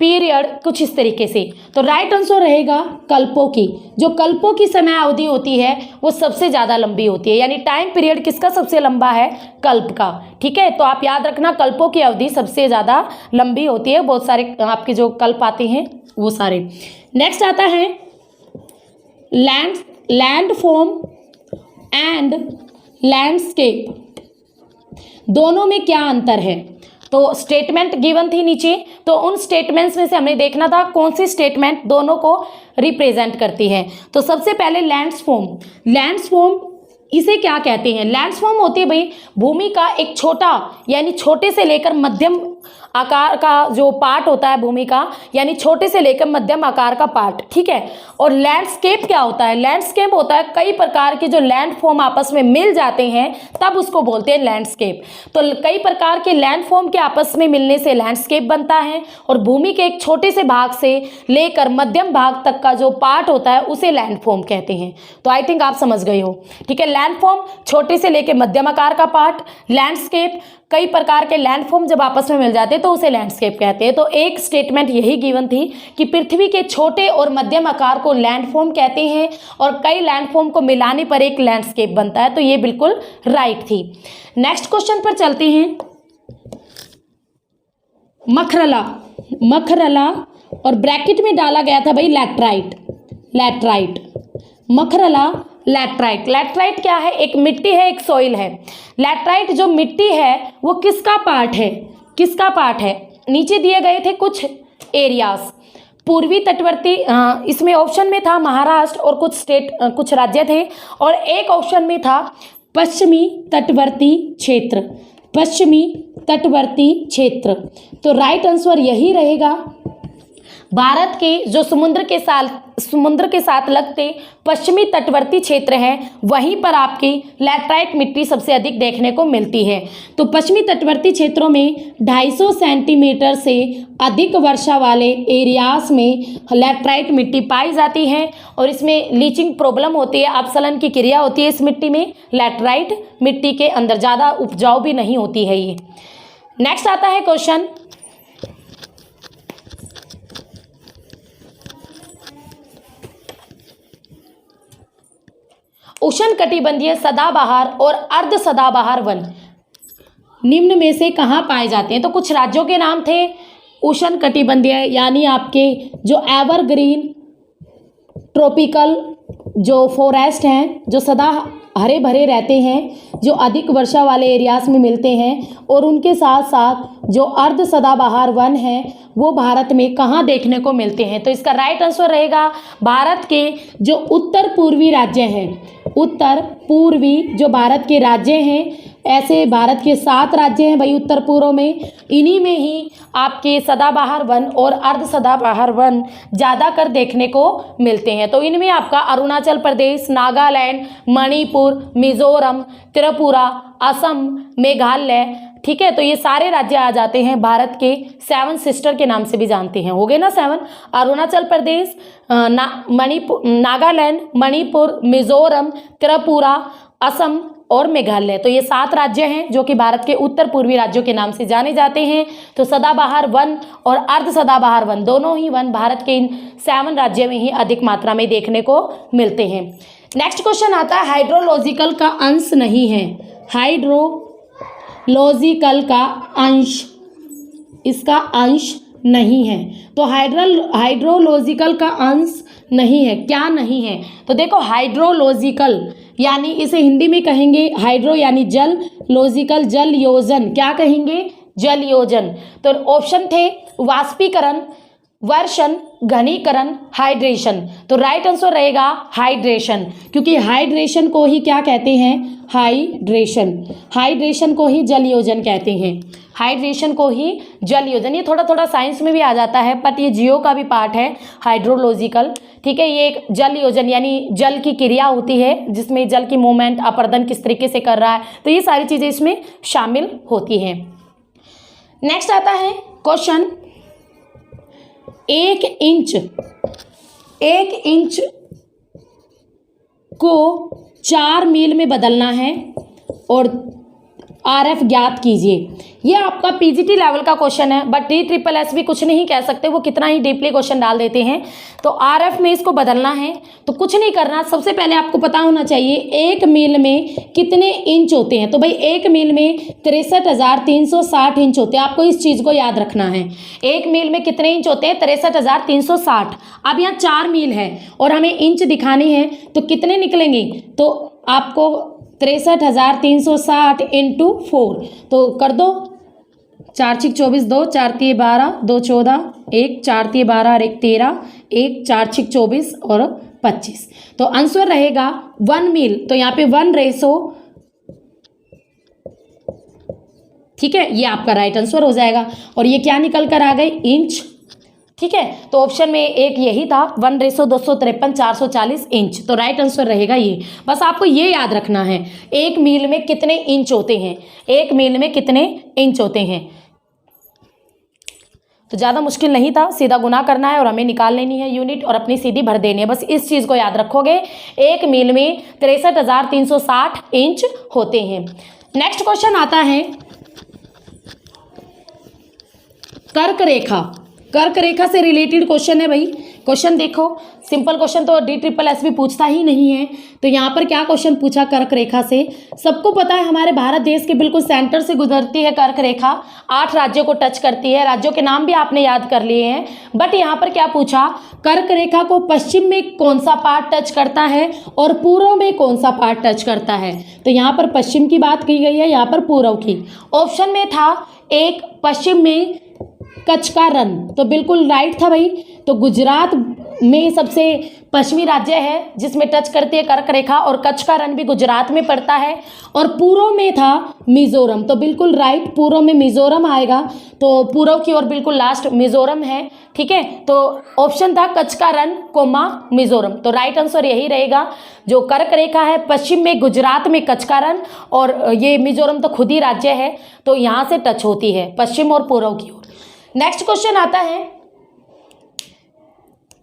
पीरियड, कुछ इस तरीके से। तो राइट आंसर रहेगा कल्पों की। जो कल्पों की समय अवधि होती है वो सबसे ज़्यादा लंबी होती है, यानी टाइम पीरियड किसका सबसे लंबा है, कल्प का। ठीक है, तो आप याद रखना कल्पों की अवधि सबसे ज़्यादा लंबी होती है। बहुत सारे आपके जो कल्प आते हैं वो सारे। नेक्स्ट आता है लैंडफॉर्म एंड लैंडस्केप, दोनों में क्या अंतर है। तो स्टेटमेंट गिवन थी नीचे, तो उन स्टेटमेंट्स में से हमें देखना था कौन सी स्टेटमेंट दोनों को रिप्रेजेंट करती है। तो सबसे पहले लैंडफॉर्म इसे क्या कहते हैं। लैंडफॉर्म होती है भाई भूमि का एक छोटा यानी छोटे से लेकर मध्यम आकार का जो पार्ट होता है भूमि का, यानी छोटे से लेकर मध्यम आकार का पार्ट। ठीक है, और लैंडस्केप क्या होता है, लैंडस्केप होता है कई प्रकार के जो लैंडफॉर्म आपस में मिल जाते हैं तब उसको बोलते हैं लैंडस्केप। तो कई प्रकार के लैंडफॉर्म के आपस में मिलने से लैंडस्केप बनता है, और भूमि के एक छोटे से भाग से लेकर मध्यम भाग तक का जो पार्ट होता है उसे लैंडफॉर्म कहते हैं। तो आई थिंक आप समझ गए हो। ठीक है, लैंडफॉर्म छोटे से लेकर मध्यम आकार का पार्ट, लैंडस्केप कई प्रकार के लैंडफॉर्म जब आपस में मिल जाते हैं तो तो उसे लैंडस्केप कहते हैं। तो एक स्टेटमेंट यही गिवन थी कि पृथ्वी के छोटे और मध्यम आकार को लैंडफॉर्म कहते हैं और कई लैंडफॉर्म को मिलाने पर एक लैंडस्केप बनता है। तो ये बिल्कुल राइट थी। नेक्स्ट क्वेश्चन पर चलते हैं। मखरला, मखरला और ब्रैकेट में डाला गया था भाई लैटराइट, लैटराइट, मखरला लैटराइट। लैटराइट क्या है? एक मिट्टी है, एक सॉइल है। लैटराइट जो मिट्टी है वो किसका पार्ट है? किसका पार्ट है? नीचे दिए गए थे कुछ एरियाज, पूर्वी तटवर्ती, इसमें ऑप्शन में था महाराष्ट्र और कुछ स्टेट, कुछ राज्य थे, और एक ऑप्शन में था पश्चिमी तटवर्ती क्षेत्र, पश्चिमी तटवर्ती क्षेत्र। तो राइट आंसर यही रहेगा। भारत के जो समुद्र के साथ लगते पश्चिमी तटवर्ती क्षेत्र हैं वहीं पर आपकी लैटराइट मिट्टी सबसे अधिक देखने को मिलती है। तो पश्चिमी तटवर्ती क्षेत्रों में 250 सेंटीमीटर से अधिक वर्षा वाले एरियाज में लैटराइट मिट्टी पाई जाती है और इसमें लीचिंग प्रॉब्लम होती है, अपसलन की क्रिया होती है इस मिट्टी में। लैटराइट मिट्टी के अंदर ज़्यादा उपजाऊ भी नहीं होती है ये। नेक्स्ट आता है क्वेश्चन, उष्णकटिबंधीय सदाबहार और अर्ध सदाबहार वन निम्न में से कहाँ पाए जाते हैं? तो कुछ राज्यों के नाम थे उष्णकटिबंधीय, यानी आपके जो एवरग्रीन ट्रॉपिकल जो फॉरेस्ट हैं, जो सदा हरे भरे रहते हैं, जो अधिक वर्षा वाले एरियाज में मिलते हैं, और उनके साथ साथ जो अर्ध सदाबहार वन हैं वो भारत में कहाँ देखने को मिलते हैं? तो इसका राइट आंसर रहेगा भारत के जो उत्तर पूर्वी राज्य हैं, उत्तर पूर्वी जो भारत के राज्य हैं, ऐसे भारत के 7 राज्य हैं भाई उत्तर पूर्व में, इन्हीं में ही आपके सदाबहार वन और अर्ध सदाबहार वन ज़्यादातर देखने को मिलते हैं। तो इनमें आपका अरुणाचल प्रदेश, नागालैंड, मणिपुर, मिजोरम, त्रिपुरा, असम, मेघालय, ठीक है। तो ये सारे राज्य आ जाते हैं भारत के 7 सिस्टर के नाम से भी जानते हैं, हो गए ना 7, अरुणाचल प्रदेश, नागालैंड, मणिपुर, मिजोरम, त्रिपुरा, असम और मेघालय। तो ये 7 राज्य हैं जो कि भारत के उत्तर पूर्वी राज्यों के नाम से जाने जाते हैं। तो सदाबहार वन और अर्ध सदाबहार वन दोनों ही वन भारत के इन 7 राज्यों में ही अधिक मात्रा में देखने को मिलते हैं। नेक्स्ट क्वेश्चन आता है हाइड्रोलॉजिकल का अंश नहीं है, हाइड्रोलॉजिकल का अंश, इसका अंश नहीं है। तो हाइड्रोलॉजिकल का अंश नहीं है, क्या नहीं है? तो देखो हाइड्रोलॉजिकल यानी इसे हिंदी में कहेंगे हाइड्रो यानी जल, लॉजिकल जल योजन, क्या कहेंगे? जल योजन। तो ऑप्शन थे वाष्पीकरण, वर्षण, घनीकरण, हाइड्रेशन। तो राइट आंसर रहेगा हाइड्रेशन, क्योंकि हाइड्रेशन को ही क्या कहते हैं? हाइड्रेशन, हाइड्रेशन को ही जल योजन कहते हैं, हाइड्रेशन को ही जल योजन। ये थोड़ा थोड़ा साइंस में भी आ जाता है, बट ये जियो का भी पार्ट है हाइड्रोलॉजिकल, ठीक है। ये एक जल योजन यानी जल की क्रिया होती है जिसमें जल की मूवमेंट, अपर्दन किस तरीके से कर रहा है, तो ये सारी चीज़ें इसमें शामिल होती हैं। नेक्स्ट आता है क्वेश्चन, 1 इंच को 4 मील में बदलना है और RF ज्ञात कीजिए। ये आपका PGT लेवल का क्वेश्चन है, बट DSSS भी कुछ नहीं कह सकते, वो कितना ही डीपली क्वेश्चन डाल देते हैं। तो RF में इसको बदलना है तो कुछ नहीं करना, सबसे पहले आपको पता होना चाहिए 1 मील में कितने इंच होते हैं। तो भाई 1 मील में 63,360 इंच होते हैं, आपको इस चीज़ को याद रखना है। 1 मील में कितने इंच होते हैं? 63,360। अब यहाँ 4 मील है और हमें इंच दिखाने हैं तो कितने निकलेंगे? तो आपको 63,360 इंटू 4 तो कर दो, 4 6 24, 2 4 3 12, 2 14, 1 4 3 12 और 1 13, 1 4 6 24 और 25। तो आंसर रहेगा 1 मील। तो यहाँ पे 1:, ठीक है, ये आपका राइट आंसर हो जाएगा। और ये क्या निकल कर आ गए? इंच, ठीक है। तो ऑप्शन में एक यही था 1:253 440 इंच। तो राइट आंसर रहेगा ये। बस आपको ये याद रखना है 1 मील में कितने इंच होते हैं, 1 मील में कितने इंच होते हैं। तो ज़्यादा मुश्किल नहीं था, सीधा गुना करना है और हमें निकाल लेनी है यूनिट और अपनी सीधी भर देनी है। बस इस चीज़ को याद रखोगे, 1 मील में 63,360 इंच होते हैं। नेक्स्ट क्वेश्चन आता है कर्क रेखा, कर्क रेखा से रिलेटेड क्वेश्चन है भाई। क्वेश्चन देखो, सिंपल क्वेश्चन तो DSSS भी पूछता ही नहीं है। तो यहाँ पर क्या क्वेश्चन पूछा कर्क रेखा से। सबको पता है हमारे भारत देश के बिल्कुल सेंटर से गुजरती है कर्क रेखा, 8 राज्यों को टच करती है। राज्यों के नाम भी आपने याद कर लिए हैं। बट यहाँ पर क्या पूछा, कर्क रेखा को पश्चिम में कौन सा पार्ट टच करता है और पूर्व में कौन सा पार्ट टच करता है। तो यहाँ पर पश्चिम की बात की गई है, यहाँ पर पूर्व की। ऑप्शन में था एक पश्चिम में कच्छ का रण, तो बिल्कुल राइट था भाई। तो गुजरात में सबसे पश्चिमी राज्य है जिसमें टच करती है कर्क रेखा, और कच्छ का रण भी गुजरात में पड़ता है। और पूर्व में था मिजोरम, तो बिल्कुल राइट, पूर्व में मिजोरम आएगा। तो पूर्व की ओर बिल्कुल लास्ट मिजोरम है, ठीक है। तो ऑप्शन था कच्छ का रण कोमा मिजोरम, तो राइट आंसर यही रहेगा। जो कर्क रेखा है पश्चिम में गुजरात में कच्छ का रण, और ये मिजोरम तो खुद ही राज्य है, तो यहाँ से टच होती है पश्चिम और पूर्व की ओर। नेक्स्ट क्वेश्चन आता है,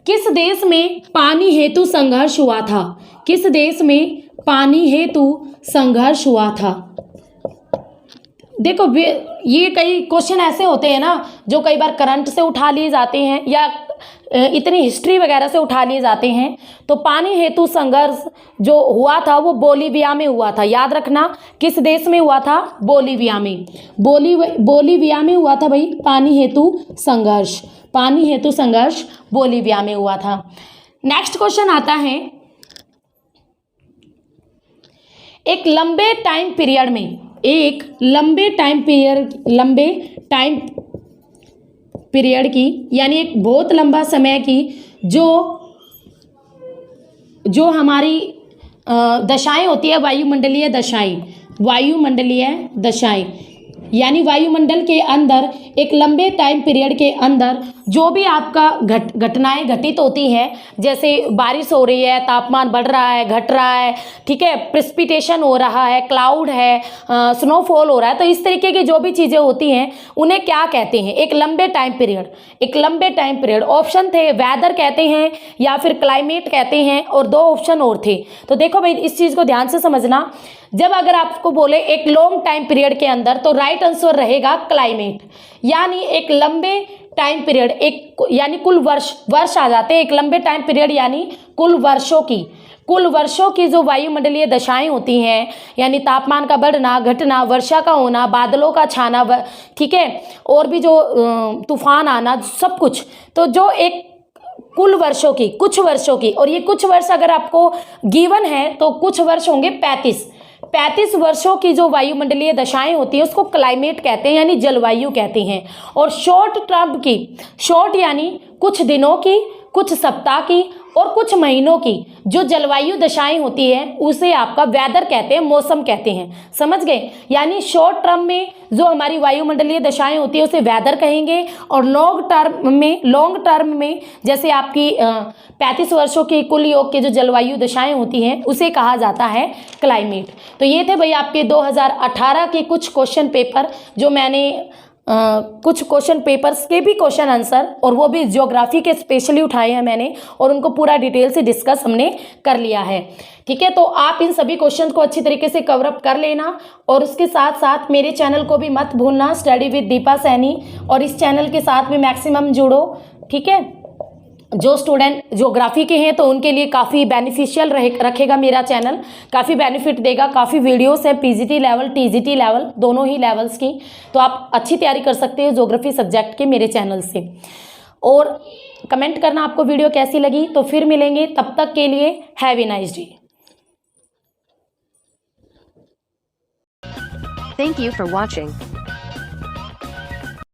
किस देश में पानी हेतु संघर्ष हुआ था। किस देश में पानी हेतु संघर्ष हुआ था। देखो ये कई क्वेश्चन ऐसे होते हैं ना जो कई बार करंट से उठा लिए जाते हैं या इतनी हिस्ट्री वगैरह से उठा लिए जाते हैं। तो पानी हेतु संघर्ष जो हुआ था वो बोलीविया में हुआ था। याद रखना किस देश में हुआ था, बोलीविया में। बोलीविया में हुआ था भाई पानी हेतु संघर्ष। पानी हेतु संघर्ष बोलीविया में हुआ था। नेक्स्ट क्वेश्चन आता है, एक लंबे टाइम पीरियड में, एक लंबे टाइम पीरियड की, यानी एक बहुत लंबा समय की जो हमारी दशाएं होती है, वायुमंडलीय दशाएं, यानी वायुमंडल के अंदर एक लंबे टाइम पीरियड के अंदर जो भी आपका घटनाएं घटित होती हैं, जैसे बारिश हो रही है, तापमान बढ़ रहा है, घट रहा है, ठीक है, प्रेसिपिटेशन हो रहा है, क्लाउड है, स्नोफॉल हो रहा है, तो इस तरीके की जो भी चीज़ें होती हैं उन्हें क्या कहते हैं, एक लंबे टाइम पीरियड। ऑप्शन थे वेदर कहते हैं या फिर क्लाइमेट कहते हैं, और 2 ऑप्शन और थे। तो देखो भाई इस चीज़ को ध्यान से समझना, जब अगर आपको बोले एक लॉन्ग टाइम पीरियड के अंदर, तो राइट आंसर रहेगा क्लाइमेट, यानी एक लंबे टाइम पीरियड, एक यानी कुल वर्ष आ जाते हैं। एक लंबे टाइम पीरियड यानी कुल वर्षों की जो वायुमंडलीय दशाएं होती हैं, यानी तापमान का बढ़ना, घटना, वर्षा का होना, बादलों का छाना, ठीक है, और भी जो तूफान आना, सब कुछ, तो जो एक कुल वर्षों की, कुछ वर्षों की, और ये कुछ वर्ष अगर आपको गिवन है तो कुछ वर्ष होंगे 35 वर्षों की जो वायुमंडलीय दशाएं होती हैं उसको क्लाइमेट कहते हैं, यानी जलवायु कहते हैं। और शॉर्ट टर्म की, शॉर्ट यानी कुछ दिनों की, कुछ सप्ताह की और कुछ महीनों की जो जलवायु दशाएं होती हैं उसे आपका वेदर कहते हैं, मौसम कहते हैं। समझ गए, यानी शॉर्ट टर्म में जो हमारी वायुमंडलीय दशाएं होती है उसे वेदर कहेंगे, और लॉन्ग टर्म में जैसे आपकी 35 वर्षों की कुल योग के जो जलवायु दशाएं होती हैं उसे कहा जाता है क्लाइमेट। तो ये थे भाई आपके 2018 के कुछ क्वेश्चन पेपर, जो मैंने कुछ क्वेश्चन पेपर्स के भी क्वेश्चन आंसर, और वो भी ज्योग्राफी के स्पेशली उठाए हैं मैंने, और उनको पूरा डिटेल से डिस्कस हमने कर लिया है, ठीक है। तो आप इन सभी क्वेश्चन को अच्छी तरीके से कवर अप कर लेना, और उसके साथ साथ मेरे चैनल को भी मत भूलना, स्टडी विद दीपा सैनी, और इस चैनल के साथ भी मैक्सिमम जुड़ो, ठीक है। जो स्टूडेंट ज्योग्राफी के हैं तो उनके लिए काफ़ी बेनिफिशियल रखेगा मेरा चैनल, काफ़ी बेनिफिट देगा, काफ़ी वीडियोस है पीजीटी लेवल, टीजीटी लेवल, दोनों ही लेवल्स की, तो आप अच्छी तैयारी कर सकते हो ज्योग्राफी सब्जेक्ट के मेरे चैनल से। और कमेंट करना आपको वीडियो कैसी लगी। तो फिर मिलेंगे, तब तक के लिए have a nice day. Thank you for watching.